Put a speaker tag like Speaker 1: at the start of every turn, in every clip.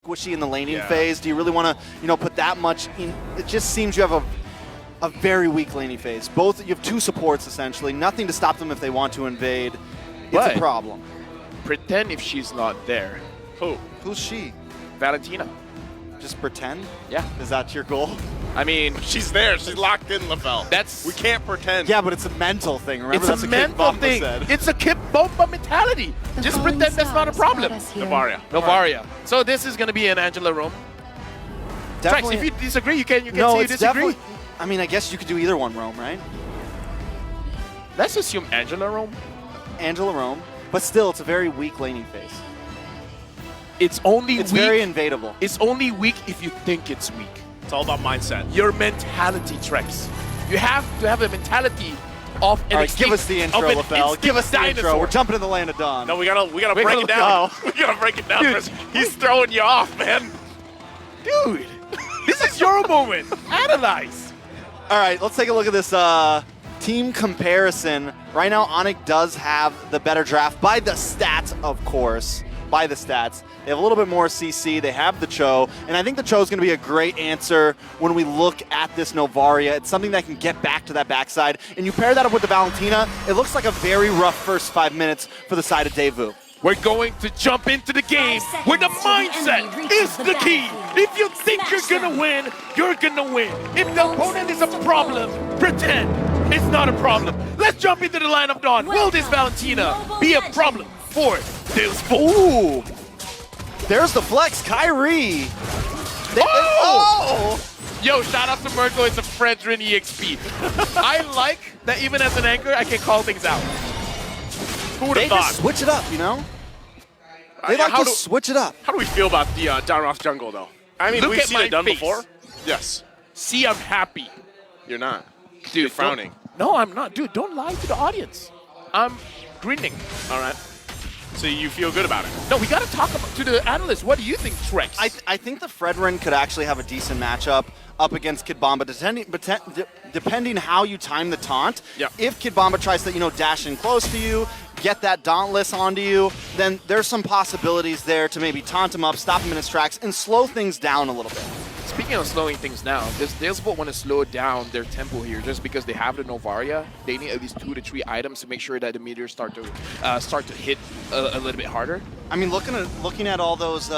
Speaker 1: squishy in the laning phase? Do you really want to, put that much in? It just seems you have a very weak laning phase. Both, you have two supports essentially, nothing to stop them if they want to invade. It's a problem.
Speaker 2: Pretend if she's not there.
Speaker 1: Who's she?
Speaker 2: Valentina.
Speaker 1: Just pretend?
Speaker 2: Yeah.
Speaker 1: Is that your goal?
Speaker 2: I mean,
Speaker 3: she's there. She's locked in, Lafell. We can't pretend.
Speaker 1: Yeah, but it's a mental thing. Remember,
Speaker 2: it's a mental thing. It's a Kid Bomba mentality. Just pretend that's not a problem. Novaria. So this is going to be an Angela roam. Trex, if you disagree, you can say you disagree.
Speaker 1: I mean, I guess you could do either one roam, right?
Speaker 2: Let's assume Angela roam.
Speaker 1: Angela roam. But still, it's a very weak laning phase.
Speaker 2: It's
Speaker 1: very invadable.
Speaker 2: It's only weak if you think it's weak.
Speaker 3: It's all about mindset.
Speaker 2: Your mentality, Trex. You have to have a mentality of an
Speaker 1: instinct. Give us the intro, Lafell. Give us the intro. We're jumping in the land of dawn.
Speaker 3: No, we gotta break it down. We gotta break it down. Dude, he's throwing you off, man.
Speaker 2: Dude, this is your moment. Analyze.
Speaker 1: All right, let's take a look at this team comparison. Right now, ONIC does have the better draft by the stats, of course. By the stats. They have a little bit more CC. They have the Cho. And I think the Cho is going to be a great answer when we look at this Novaria. It's something that can get back to that backside. And you pair that up with the Valentina, it looks like a very rough first 5 minutes for the side of DEUSVULT.
Speaker 2: We're going to jump into the game where the mindset is the key. If you think you're going to win, you're going to win. If the opponent is a problem, pretend it's not a problem. Let's jump into the line of dawn. Will this Valentina be a problem for DEUSVULT?
Speaker 1: Ooh. There's the flex, Kyrie.
Speaker 2: Yo, shout out to Merco. It's a Fredrin EXP. I like that even as an anchor, I can call things out. Who would have thought?
Speaker 1: Just switch it up, They like to switch it up.
Speaker 3: How do we feel about the Dairoth jungle, though? I mean, we've seen it done before. Yes.
Speaker 2: See, I'm happy.
Speaker 3: You're not.
Speaker 2: Dude,
Speaker 3: you're frowning.
Speaker 2: No, I'm not. Dude, don't lie to the audience. I'm grinning.
Speaker 3: All right. So you feel good about it?
Speaker 2: No, we got to talk to the analysts. What do you think, Trex?
Speaker 1: I think the Fredrin could actually have a decent matchup up against Kid Bomba, depending how you time the taunt.
Speaker 3: Yeah.
Speaker 1: If Kid Bomba tries to, dash in close to you, get that Dauntless onto you, then there's some possibilities there to maybe taunt him up, stop him in his tracks, and slow things down a little bit.
Speaker 2: Speaking of slowing things down, DEUSVULT want to slow down their tempo here just because they have the Novaria. They need at least 2 to 3 items to make sure that the meteors start to hit a little bit harder.
Speaker 1: I mean, looking at all those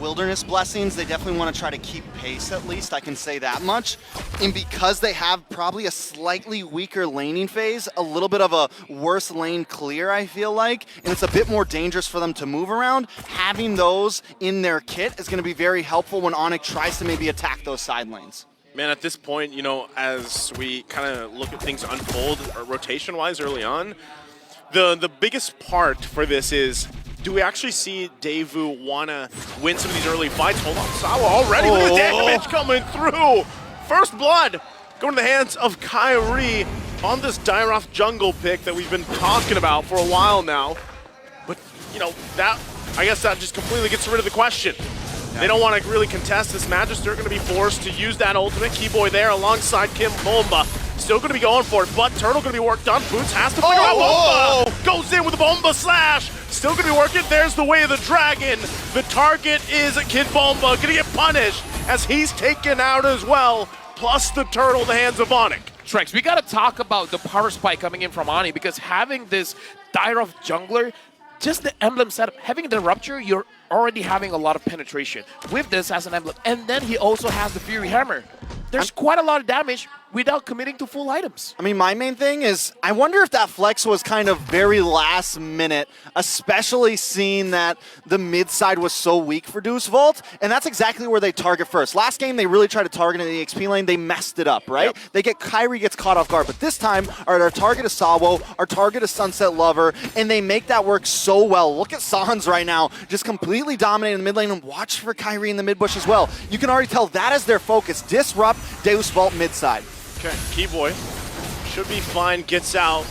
Speaker 1: wilderness blessings, they definitely want to try to keep pace at least, I can say that much. And because they have probably a slightly weaker laning phase, a little bit of a worse lane clear, I feel like, and it's a bit more dangerous for them to move around, having those in their kit is going to be very helpful when ONIC tries to maybe attack those side lanes.
Speaker 3: Man, at this point, as we kind of look at things unfold rotation-wise early on, the biggest part for this is, do we actually see DEUSVULT want to win some of these early fights? Hold on, Sawa already with the damage coming through. First blood going to the hands of Kyrie on this Dairoth jungle pick that we've been talking about for a while now. But, I guess that just completely gets rid of the question. They don't want to really contest this match. They're going to be forced to use that ultimate. Keyboy there alongside Kim Bomba. Still going to be going for it, but Turtle going to be worked on. Boots has to figure out Bomba. Goes in with a Bomba slash. Still going to be working. There's the way of the dragon. The target is Kid Bomba. Going to get punished as he's taken out as well. Plus the Turtle in the hands of ONIC.
Speaker 2: Trex, we got to talk about the power spike coming in from Ani because having this Dairoth jungler, just the emblem setup, having the Rupture, you're already having a lot of penetration with this as an emblem. And then he also has the Fury Hammer. There's quite a lot of damage without committing to full items.
Speaker 1: I mean, my main thing is, I wonder if that flex was kind of very last minute, especially seeing that the mid side was so weak for DEUSVULT, and that's exactly where they target first. Last game, they really tried to target in the XP lane. They messed it up, right? Yep. Kyrie gets caught off guard, but this time, our target is Sawo, our target is Sunset Lover, and they make that work so well. Look at Sans right now, just completely dominating the mid lane, and watch for Kyrie in the mid bush as well. You can already tell that is their focus. Disrupt DEUSVULT mid side.
Speaker 3: Okay, Keyboy should be fine, gets out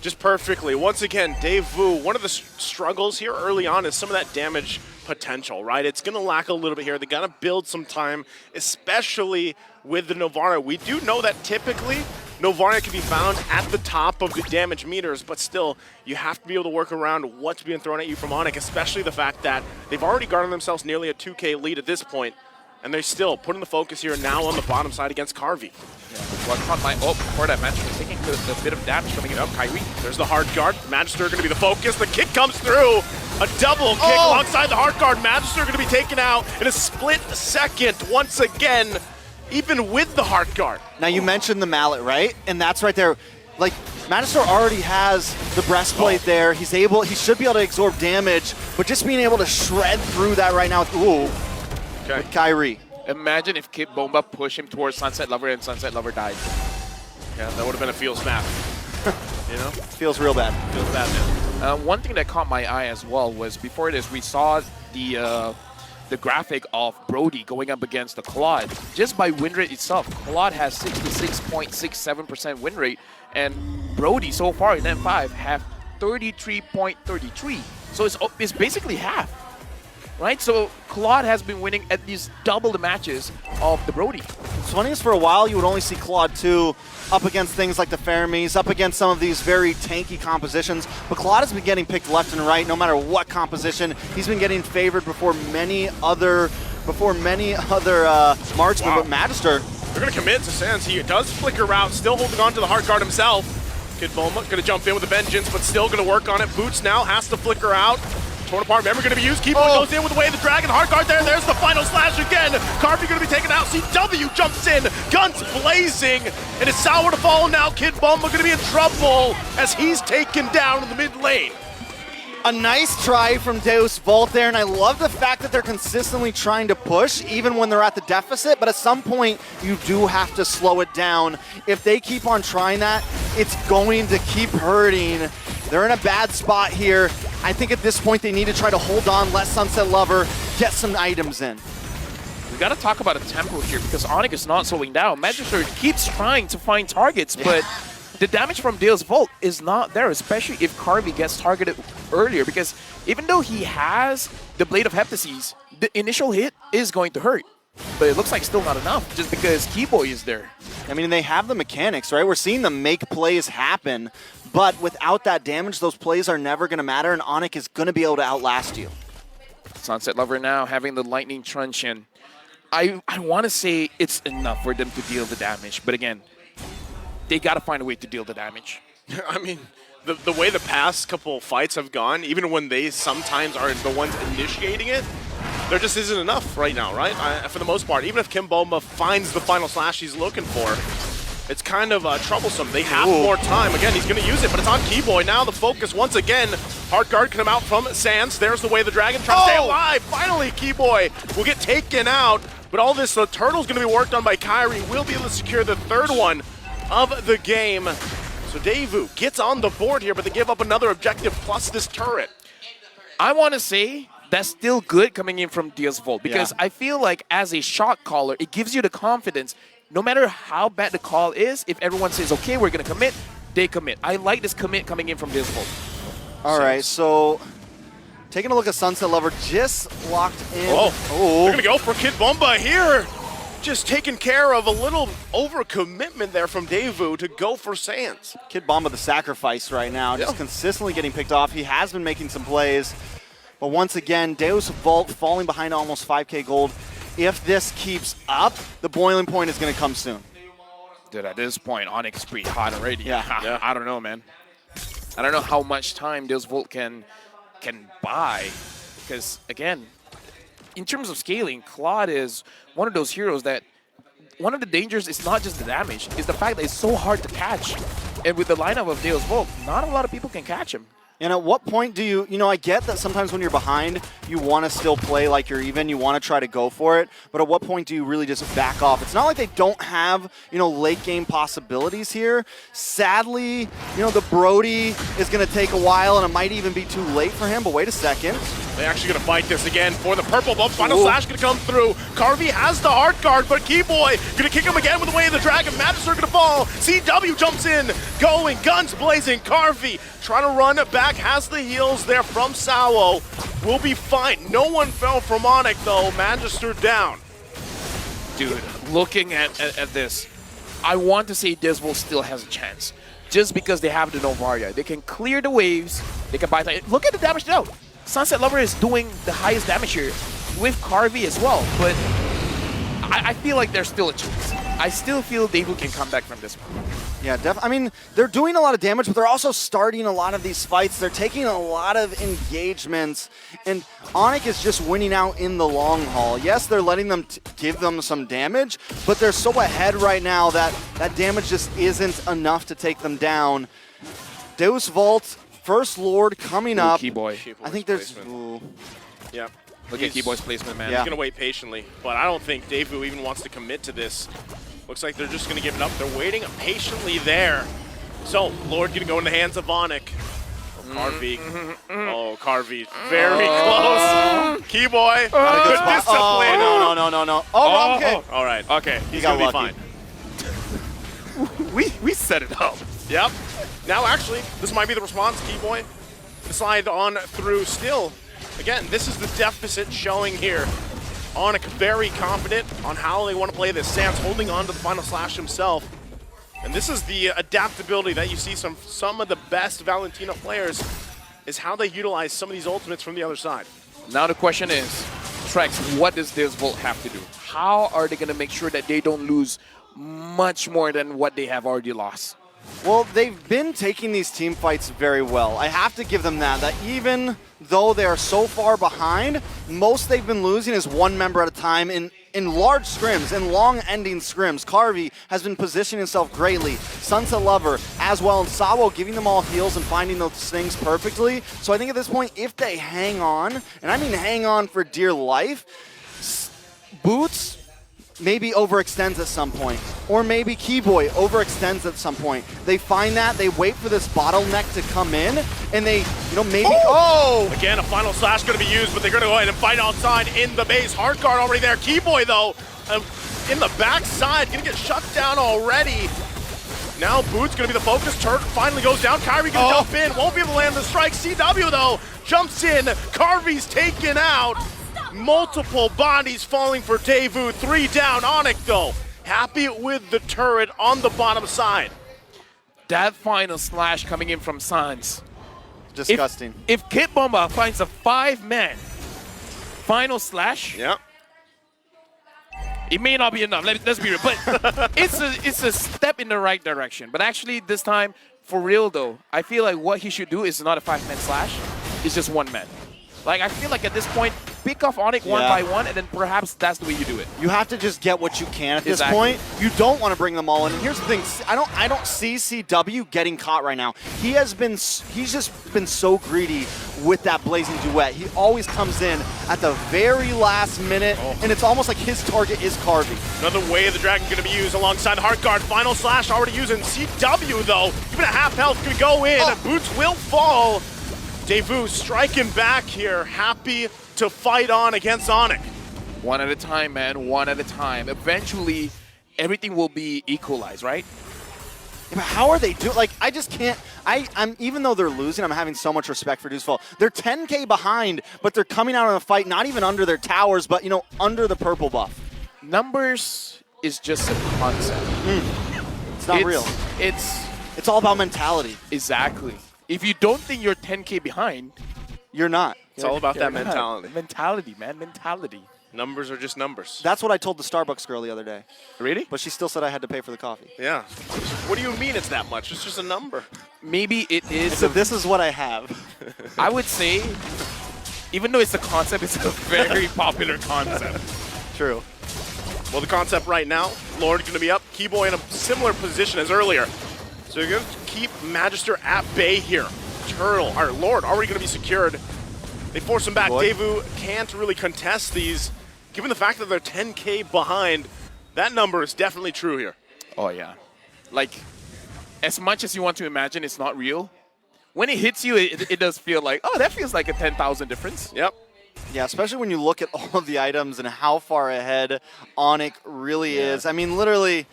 Speaker 3: just perfectly. Once again, DEUSVULT, one of the struggles here early on is some of that damage potential, right? It's going to lack a little bit here. They got to build some time, especially with the Novara. We do know that typically Novaria can be found at the top of the damage meters, but still, you have to be able to work around what's being thrown at you from ONIC, especially the fact that they've already garnered themselves nearly a 2K lead at this point, and they're still putting the focus here now on the bottom side against Carvey.
Speaker 2: Yeah. Well, caught my before that match was taking a bit of damage coming in up. Kyrie.
Speaker 3: There's the hard guard. Magister going to be the focus. The kick comes through. A double kick alongside the hard guard. Magister going to be taken out in a split second once again, even with the hard guard.
Speaker 1: Now you mentioned the mallet, right? And that's right there. Like, Magister already has the breastplate there. He should be able to absorb damage, but just being able to shred through that right now with Kyrie.
Speaker 2: Imagine if Kid Bomba pushed him towards Sunset Lover and Sunset Lover died.
Speaker 3: Yeah, that would have been a feels map. You know?
Speaker 1: Feels real bad.
Speaker 3: Feels bad, man.
Speaker 2: One thing that caught my eye as well was before this, we saw the graphic of Brody going up against the Claude. Just by win rate itself, Claude has 66.67% win rate, and Brody so far in M5 have 33.33. So it's basically half. Right, so Claude has been winning at least double the matches of the Brody.
Speaker 1: It's funny is for a while you would only see Claude 2 up against things like the Fermis, up against some of these very tanky compositions, but Claude has been getting picked left and right no matter what composition. He's been getting favored before many other marksmen, but Magister.
Speaker 3: They're going to commit to Sans. He does flicker out, still holding on to the hard guard himself. Kid Bomba going to jump in with a vengeance, but still going to work on it. Boots now has to flicker out. Torn apart, remember going to be used. Keyboard goes in with the way of the dragon. Hard guard there. There's the final slash again. Carvey going to be taken out. CW jumps in. Guns blazing. And it's sour to follow now. Kid Bomba going to be in trouble as he's taken down in the mid lane.
Speaker 1: A nice try from DEUSVULT there, and I love the fact that they're consistently trying to push even when they're at the deficit, but at some point you do have to slow it down. If they keep on trying that, it's going to keep hurting. They're in a bad spot here. I think at this point they need to try to hold on, let Sunset Lover get some items in.
Speaker 2: We got to talk about a tempo here because ONIC is not slowing down. Magister keeps trying to find targets, but the damage from DEUSVULT is not there, especially if Carvey gets targeted earlier, because even though he has the Blade of Heptases, the initial hit is going to hurt. But it looks like still not enough just because Keyboy is there.
Speaker 1: I mean, they have the mechanics, right? We're seeing them make plays happen, but without that damage, those plays are never going to matter, and ONIC is going to be able to outlast you.
Speaker 2: Sunset Lover now having the Lightning Truncheon. I want to say it's enough for them to deal the damage, but again, they got to find a way to deal the damage.
Speaker 3: I mean, the way the past couple fights have gone, even when they sometimes are the ones initiating it, there just isn't enough right now, right? For the most part, even if Kim Bomba finds the final slash he's looking for, it's kind of troublesome. They have more time. Again, he's going to use it, but it's on Keyboy. Now the focus once again. Hard guard come out from Sans. There's the way the dragon tries to stay alive. Finally, Keyboy will get taken out, but all this, the turtle's going to be worked on by Kyrie. Will be able to secure the third one of the game. So Daewoo gets on the board here, but they give up another objective plus this turret.
Speaker 2: I want to say that's still good coming in from DEUSVULT because I feel like as a shot caller, it gives you the confidence. No matter how bad the call is, if everyone says, okay, we're going to commit, they commit. I like this commit coming in from DEUSVULT.
Speaker 1: All right, so taking a look at Sunset Lover, just locked in.
Speaker 3: They're going to go for Kid Bomba here. Just taking care of a little overcommitment there from Daewoo to go for Sans.
Speaker 1: Kid Bomba the sacrifice right now, just consistently getting picked off. He has been making some plays, but once again, DEUSVULT falling behind almost 5K gold. If this keeps up, the boiling point is going to come soon.
Speaker 2: Dude, at this point, ONIC is pretty hot already.
Speaker 1: Yeah.
Speaker 2: I don't know, man. I don't know how much time DEUSVULT can buy, because again, in terms of scaling, Claude is one of those heroes that one of the dangers is not just the damage, it's the fact that it's so hard to catch. And with the lineup of DEUSVULT, not a lot of people can catch him.
Speaker 1: And at what point do you I get that sometimes when you're behind, you want to still play like you're even, you want to try to go for it, but at what point do you really just back off? It's not like they don't have, late game possibilities here. Sadly, the Brody is going to take a while and it might even be too late for him, but wait a second.
Speaker 3: They're actually going to fight this again for the purple bump. Final slash going to come through. Carvey has the hard guard, but Keyboy going to kick him again with the way of the dragon. Magister going to fall. CW jumps in, going, guns blazing. Carvey trying to run it back, has the heals there from Sawo. Will be fine. No one fell from ONIC though. Magister down.
Speaker 2: Dude, looking at this, I want to say DEUSVULT still has a chance. Just because they have the Novaria. They can clear the waves, they can buy time. Look at the damage now. Sunset Lover is doing the highest damage here with Carvey as well, but I feel like there's still a chance. I still feel DEUSVULT can come back from this one.
Speaker 1: Yeah, definitely. I mean, they're doing a lot of damage, but they're also starting a lot of these fights. They're taking a lot of engagements, and ONIC is just winning out in the long haul. Yes, they're letting them give them some damage, but they're so ahead right now that that damage just isn't enough to take them down. DEUSVULT, First Lord coming up.
Speaker 2: Keyboy.
Speaker 1: I think there's...
Speaker 3: Placement. Yep.
Speaker 2: Look at Keyboy's placement, man.
Speaker 3: He's going to wait patiently, but I don't think DEUSVULT even wants to commit to this. Looks like they're just going to give it up. They're waiting patiently there. So, Lord going to go in the hands of ONIC. Oh, Carvey. Oh, Carvey. Very close. Keyboy. Good discipline.
Speaker 1: No. Oh, wrong kick.
Speaker 3: All right.
Speaker 2: Okay.
Speaker 3: He's going to be
Speaker 1: lucky.
Speaker 3: fine.
Speaker 2: We set it up.
Speaker 3: Yep. Now, actually, this might be the response. Keyboy. The slide on through still. Again, this is the deficit showing here. ONIC very confident on how they want to play this. Sans holding on to the final slash himself. And this is the adaptability that you see some of the best Valentino players is how they utilize some of these ultimates from the other side.
Speaker 2: Now the question is, Trex, what does DEUSVULT have to do? How are they going to make sure that they don't lose much more than what they have already lost?
Speaker 1: Well, they've been taking these team fights very well. I have to give them that even though they are so far behind, most they've been losing is one member at a time in large scrims, in long-ending scrims. Carvey has been positioning himself greatly. Sunset Lover as well, and Sawo giving them all heals and finding those things perfectly. So I think at this point, if they hang on, and I mean hang on for dear life, Boots maybe overextends at some point, or maybe Keyboy overextends at some point. They find that, they wait for this bottleneck to come in, and they, maybe,
Speaker 3: Again, a final slash going to be used, but they're going to go ahead and fight outside in the base. Hard guard already there. Keyboy, though, in the backside, going to get shut down already. Now Boots going to be the focus. Turret finally goes down. Kyrie going to jump in. Won't be able to land the strike. CW, though, jumps in. Carvey's taken out. Multiple bodies falling for DEUSVULT. 3 down. ONIC, though, happy with the turret on the bottom side.
Speaker 2: That final slash coming in from Sans.
Speaker 1: disgusting.
Speaker 2: If Kid Bomba finds a 5-man final slash,
Speaker 3: yeah,
Speaker 2: it may not be enough. Let's be real, but it's a step in the right direction. But actually, this time, for real though, I feel like what he should do is not a 5-man slash. It's just 1 man. Like, I feel like at this point, pick off ONIC one by one, and then perhaps that's the way you do it.
Speaker 1: You have to just get what you can at this point. You don't want to bring them all in. And here's the thing: I don't see CW getting caught right now. He's just been so greedy with that blazing duet. He always comes in at the very last minute, and it's almost like his target is Carvey.
Speaker 3: Another way the Dragon going to be used alongside the Heart Guard. Final slash already using CW though. Even a half health could go in. Boots will fall. DEUSVULT striking back here, happy to fight on against ONIC.
Speaker 2: One at a time, man, one at a time. Eventually, everything will be equalized, right?
Speaker 1: Yeah, but how are they doing? Like, I just can't. I'm even though they're losing, I'm having so much respect for DEUSVULT. They're 10K behind, but they're coming out in a fight, not even under their towers, but under the purple buff.
Speaker 2: Numbers is just a concept.
Speaker 1: It's not real. It's all about mentality.
Speaker 2: Exactly. If you don't think you're 10K behind,
Speaker 1: you're not.
Speaker 3: It's all about that mentality.
Speaker 2: Mentality, man, mentality.
Speaker 3: Numbers are just numbers.
Speaker 1: That's what I told the Starbucks girl the other day.
Speaker 2: Really?
Speaker 1: But she still said I had to pay for the coffee.
Speaker 3: Yeah. What do you mean it's that much? It's just a number.
Speaker 2: Maybe it is.
Speaker 1: So this is what I have.
Speaker 2: I would say, even though it's a concept, it's a very popular concept.
Speaker 1: True.
Speaker 3: Well, the concept right now, Lord going to be up. Keyboy in a similar position as earlier. So you're going to keep Magister at bay here. Lord already going to be secured. They force him back. DEUSVULT can't really contest these. Given the fact that they're 10K behind, that number is definitely true here.
Speaker 2: Oh, yeah. Like, as much as you want to imagine it's not real, when it hits you, it does feel like, oh, that feels like a 10,000 difference.
Speaker 3: Yep.
Speaker 1: Yeah, especially when you look at all of the items and how far ahead ONIC really is. I mean, literally,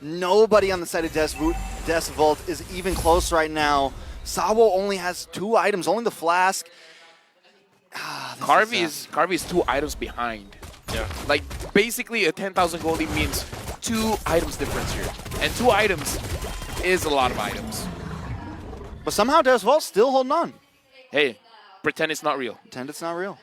Speaker 1: nobody on the side of DEUSVULT is even close right now. Sawo only has 2 items, only the flask.
Speaker 2: Carvey is 2 items behind.
Speaker 3: Yeah.
Speaker 2: Like, basically a 10,000 goldie means 2 items difference here. And 2 items is a lot of items.
Speaker 1: But somehow DEUSVULT still holding on.
Speaker 2: Hey, pretend it's not real.
Speaker 1: Pretend it's not real.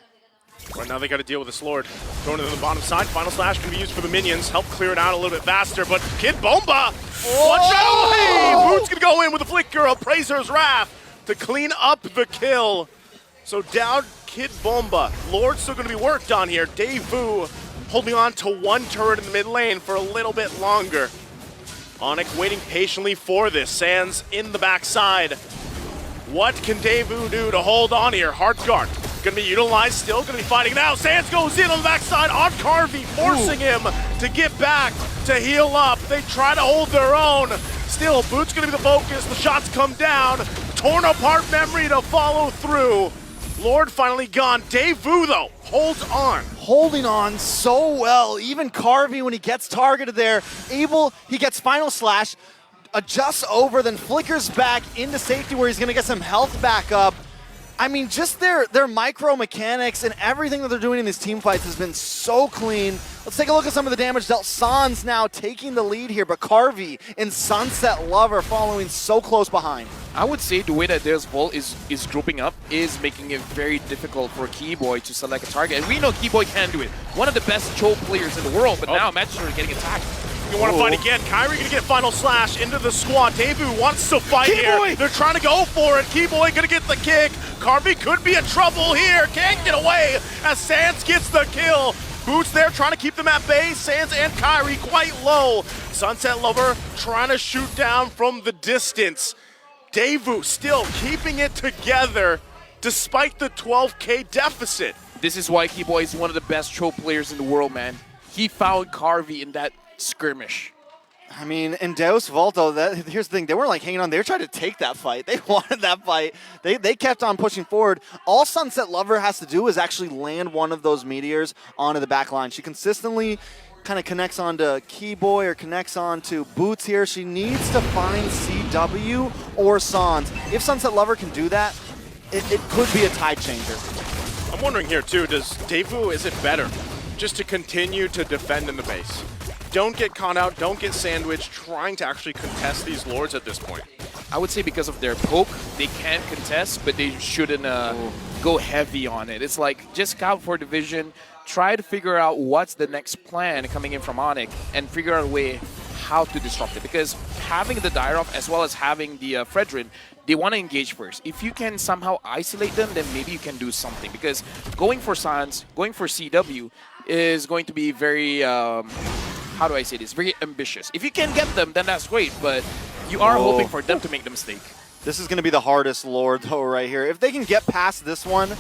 Speaker 3: Right now they got to deal with this Lord. Going to the bottom side. Final Slash can be used for the minions. Help clear it out a little bit faster. But Kid Bomba, watch out away! Boots going to go in with a flicker of Prazer's Wrath to clean up the kill. So down Kid Bomba. Lord's still going to be worked on here. DEUSVULT holding on to 1 turret in the mid lane for a little bit longer. ONIC waiting patiently for this. Sands in the backside. What can DEUSVULT do to hold on here? Heart Guard gonna be utilized still, gonna be fighting now. Sands goes in on the backside on Carvey, forcing him to get back to heal up. They try to hold their own. Still, Boots gonna be the focus. The shots come down. Torn apart memory to follow through. Lord finally gone. DEUSVULT though holds on.
Speaker 1: Holding on so well. Even Carvey, when he gets targeted there, he gets Final Slash, adjusts over, then flickers back into safety where he's going to get some health back up. I mean, just their micro mechanics and everything that they're doing in these team fights has been so clean. Let's take a look at some of the damage dealt. Sans now taking the lead here, but Carvey and Sunset Lover following so close behind.
Speaker 2: I would say the way that DEUSVULT is grouping up is making it very difficult for Keyboy to select a target. And we know Keyboy can do it. One of the best choke players in the world, but now Manchester is getting attacked.
Speaker 3: You want to fight again. Kyrie gonna get Final Slash into the squad. DEUSVULT wants to fight here. They're trying to go for it. Keyboy gonna get the kick. Carvey could be in trouble here. Can't get away as Sands gets the kill. Boots there trying to keep them at bay. Sands and Kyrie quite low. Sunset Lover trying to shoot down from the distance. DEUSVULT still keeping it together despite the 12K deficit.
Speaker 2: This is why Keyboy is one of the best choke players in the world, man. He found Carvey in that skirmish.
Speaker 1: I mean, in DEUSVULT, though, here's the thing. They weren't like hanging on. They were trying to take that fight. They wanted that fight. They kept on pushing forward. All Sunset Lover has to do is actually land one of those meteors onto the back line. She consistently kind of connects onto Keyboy or connects onto Boots here. She needs to find CW or Sans. If Sunset Lover can do that, it could be a tide changer.
Speaker 3: I'm wondering here, too, does DEUSVULT, is it better just to continue to defend in the base? Don't get caught out, don't get sandwiched, trying to actually contest these Lords at this point.
Speaker 2: I would say because of their poke, they can contest, but they shouldn't go heavy on it. It's like, just scout for division, try to figure out what's the next plan coming in from ONIC, and figure out a way how to disrupt it. Because having the Dyrov as well as having the Fredrin, they want to engage first. If you can somehow isolate them, then maybe you can do something. Because going for Sans, going for CW is going to be very... how do I say this? Very ambitious. If you can get them, then that's great, but you are hoping for them to make the mistake.
Speaker 1: This is going to be the hardest Lord, though, right here. If they can get past this one,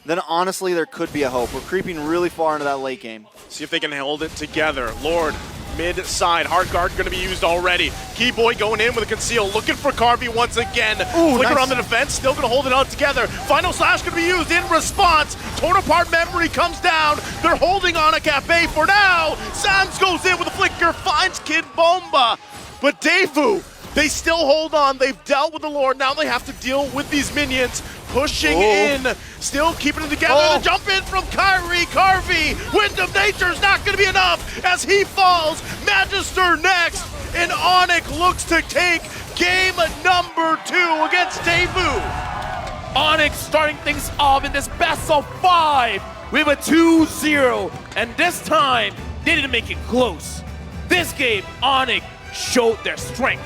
Speaker 1: then honestly, there could be a hope. We're creeping really far into that late game.
Speaker 3: See if they can hold it together. Lord, mid-side. Hard guard going to be used already. Keyboy going in with a conceal, looking for Carvey once again.
Speaker 1: Ooh,
Speaker 3: Flicker
Speaker 1: nice.
Speaker 3: on the defense, still going to hold it out together. Final Slash going to be used in response. Torn apart memory comes down. They're holding on a cafe for now. Sans goes in with a flicker, finds Kid Bomba. But DEUSVULT, they still hold on. They've dealt with the Lord. Now they have to deal with these minions. Pushing in, still keeping it together. The jump in from Kyrie. Carvey, Wind of Nature's not going to be enough as he falls. Magister next, and ONIC looks to take game number 2 against DEUSVULT.
Speaker 2: ONIC starting things off in this best of 5 with a 2-0, and this time they didn't make it close. This game, ONIC showed their strength.